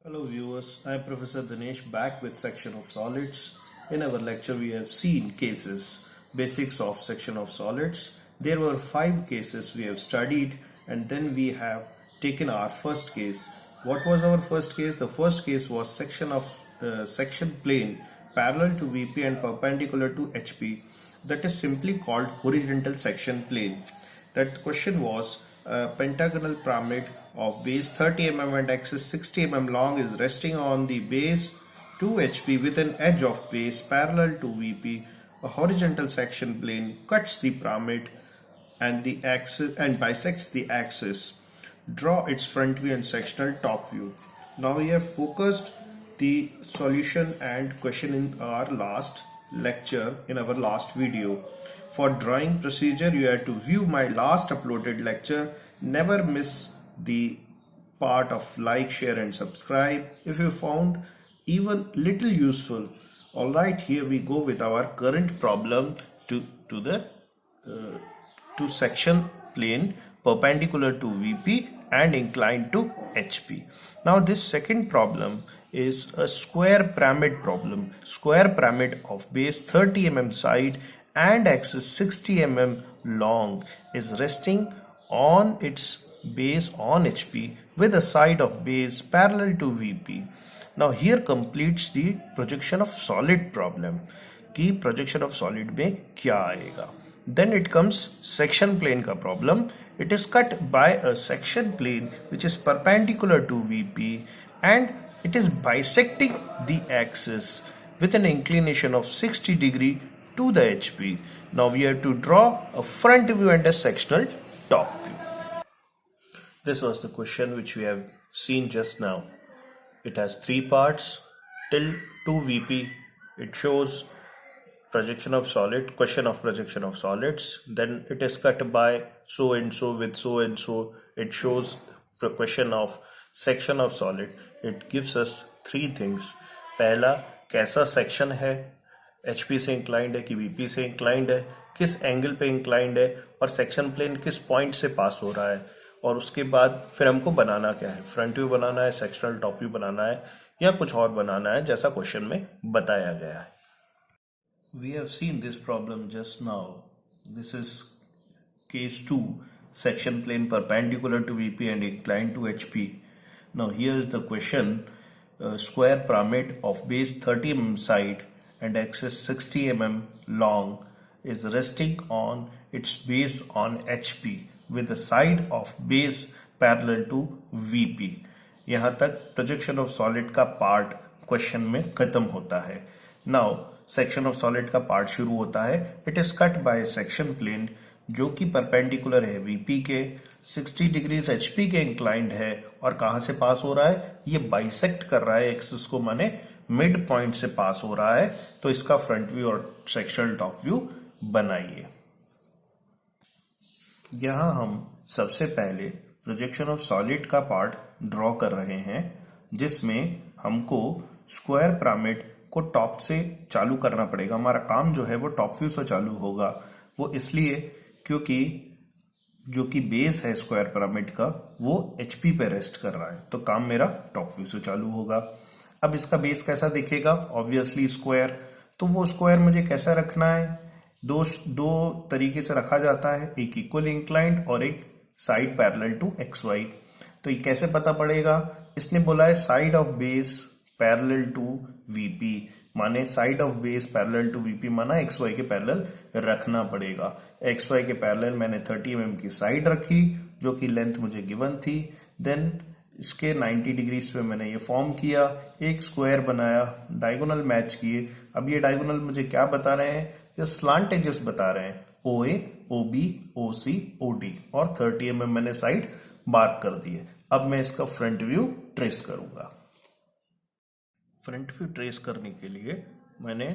Hello viewers, I am Professor Dinesh back with section of solids. In our lecture we have seen cases, basics of section of solids. There were 5 cases we have studied and then we have taken our first case. What was our first case? The first case was section plane parallel to VP and perpendicular to HP, that is simply called horizontal section plane. That question was a pentagonal pyramid of base 30 mm and axis 60 mm long is resting on the base 2 HP with an edge of base parallel to VP. A horizontal section plane cuts the pyramid and the axis and bisects the axis. Draw its front view and sectional top view. Now we have focused the solution and question in our last lecture, in our last video. For drawing procedure, you have to view my last uploaded lecture. Never miss the part of like, share and subscribe if you found even little useful. Alright, here we go with our current problem to section plane perpendicular to VP and inclined to HP. Now this second problem is a square pyramid problem. Square pyramid of base 30 mm side and axis 60 mm long is resting on its base on HP with a side of base parallel to VP. Now here completes the projection of solid problem कि projection of solid में क्या आएगा. Then it comes section plane का problem. It is cut by a section plane which is perpendicular to VP and it is bisecting the axis with an inclination of 60 degree to the HP. Now we have to draw a front view and a sectional top view. This was the question which we have seen just now. It has 3 parts till 2 VP. It shows projection of solid, question of projection of solids. Then it is cut by so and so with so and so. It shows the question of section of solid. It gives us 3 things. पहला, कैसा section है, HP से inclined है कि VP से inclined है, किस angle पे इंक्लाइंड है और सेक्शन प्लेन किस पॉइंट से पास हो रहा है. और उसके बाद फिर हमको बनाना क्या है, फ्रंट व्यू बनाना है, सेक्शनल टॉप व्यू बनाना है या कुछ और बनाना है जैसा क्वेश्चन में बताया गया है. We have seen this problem just now. This is case 2, section plane perpendicular to VP and inclined to HP. Now here is the question. Square pyramid of base 30 mm side and axis 60 mm long is resting on its base on HP with the side of base parallel to VP. यहाँ तक projection of solid का part question में खत्म होता है. Now section of solid का part शुरू होता है. It is cut by section plane जो कि परपेंडिकुलर है वीपी के, 60 डिग्रीज एचपी के इंक्लाइंड है और कहां से पास हो रहा है, ये बाइसेक्ट कर रहा है एक्सिस को, माने मिड पॉइंट से पास हो रहा है. तो इसका फ्रंट व्यू और सेक्शनल टॉप व्यू बनाइए. यहां हम सबसे पहले प्रोजेक्शन ऑफ सॉलिड का पार्ट ड्रॉ कर रहे हैं जिसमें हमको स्क्वायर पिरामिड को टॉप से चालू करना पड़ेगा. हमारा काम जो है वो टॉप व्यू से चालू होगा. वो इसलिए क्योंकि जो कि बेस है स्क्वायर पिरामिड का वो एचपी पे रेस्ट कर रहा है, तो काम मेरा टॉप व्यू से चालू होगा. अब इसका बेस कैसा दिखेगा, ऑब्वियसली स्क्वायर. तो वो स्क्वायर मुझे कैसा रखना है, दो तरीके से रखा जाता है, एक इक्वल इंक्लाइंड और एक side parallel to X Y. तो ये कैसे पता पड़ेगा, इसने बोला है side of base parallel to VP, माने side of base parallel to VP माना एक्स वाई के पैरेलल रखना पड़ेगा. एक्स वाई के पैरेलल मैंने 30 mm की साइड रखी जो कि लेंथ मुझे गिवन थी. देन इसके 90 डिग्रीज पे मैंने ये फॉर्म किया, एक स्क्वायर बनाया, डायगोनल मैच किए. अब ये डायगोनल मुझे क्या बता रहे हैं, ये स्लांट एजेस बता रहे हैं, OA, OB, OC, OD और 30 mm मैंने साइड मार्क कर दी है. अब मैं इसका फ्रंट व्यू ट्रेस करूंगा. फ्रंट व्यू ट्रेस करने के लिए मैंने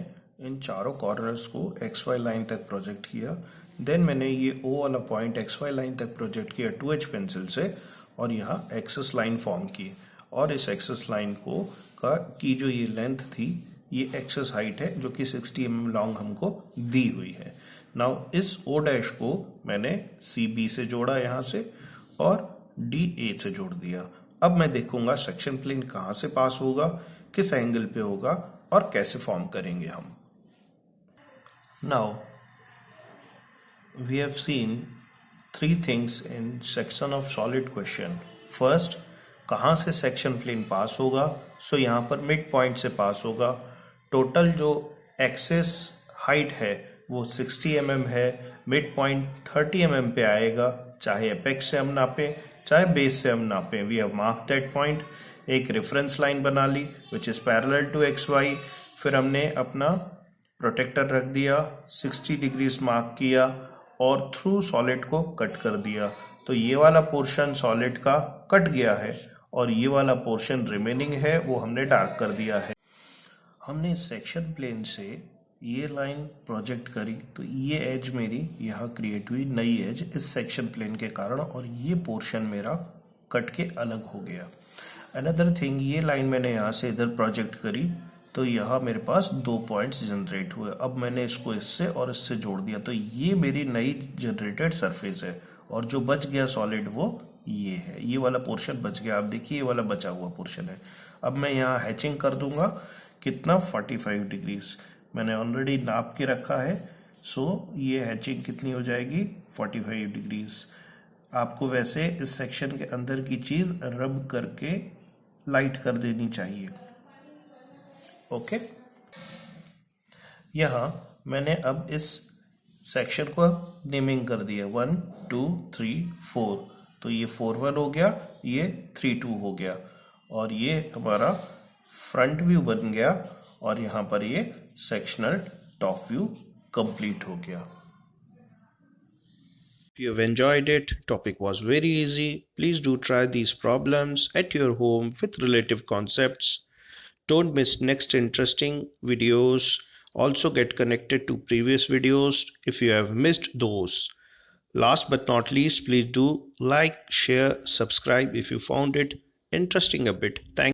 इन चारों कॉर्नर्स को एक्स वाई लाइन तक प्रोजेक्ट किया. देन मैंने ये O वाला पॉइंट एक्स वाई लाइन तक प्रोजेक्ट किया 2H पेंसिल से और यहाँ एक्सेस लाइन फॉर्म की. और इस एक्सेस लाइन की जो ये लेंथ थी, ये एक्सेस हाइट है जो कि 60 mm लॉन्ग हमको दी हुई है. नाउ इस O डैश को मैंने CB से जोड़ा यहाँ से और DA से जोड़ दिया अब मैं देखूंगा सेक्शन प्लेन कहाँ से पास होगा, किस एंगल पे होगा और कैसे फॉर्म करेंगे हम। Now we have seen three things in section of solid question. First, कहाँ से सेक्शन प्लेन पास होगा, सो यहाँ पर मिड पॉइंट से पास होगा। टोटल जो एक्सेस हाइट है वो 60 mm है, मिड पॉइंट 30 mm पे आएगा, चाहे एपेक्स से हम नापें चाहे बेस से हम नापें। We have mark that point, एक रेफरेंस लाइन बना ली which is parallel to XY, फिर हमने अपना प्रोटेक्टर रख दिया, 60 डिग्रीज मार्क किया और थ्रू सॉलिड को कट कर दिया। तो ये वाला पोर्शन सॉलिड का कट गया है और ये वाला पोर्शन रिमेनिंग है वो हमने डार्क कर दिया है। हमने सेक्शन प्लेन से ये लाइन प्रोजेक्ट करी तो ये एज मेरी यहाँ क्रिएट हुई, नई एज इस सेक्शन प्लेन के कारण, और ये पोर्शन मेरा कट के अलग हो गया। अनदर थिंग, ये लाइन मैंने यहाँ से इधर प्रोजेक्ट करी तो यहाँ मेरे पास 2 पॉइंट्स जनरेट हुए। अब मैंने इसको इससे और इससे जोड़ दिया तो ये मेरी नई जनरेटेड सरफेस है, और जो बच गया सॉलिड वो ये है, ये वाला पोर्शन बच गया। आप देखिए ये वाला बचा हुआ पोर्शन है। अब मैं यहाँ हैचिंग कर दूंगा, कितना 45 डिग्रीज मैंने ऑलरेडी नाप के रखा है। सो ये हैचिंग कितनी हो जाएगी 45 डिग्रीज। आपको वैसे इस सेक्शन के अंदर की चीज रब करके लाइट कर देनी चाहिए। ओके, यहाँ मैंने अब इस सेक्शन को नेमिंग कर दिया 1 2 3 4। तो ये 4-1 हो गया, ये 3-2 हो गया, और ये हमारा फ्रंट व्यू बन गया, और यहाँ पर ये सेक्शनल टॉप व्यू कंप्लीट हो गया। If you have enjoyed it, topic was very easy. Please do try these problems at your home with relative concepts. Don't miss next interesting videos. Also get connected to previous videos if you have missed those. Last but not least, please do like, share, subscribe if you found it interesting a bit. Thank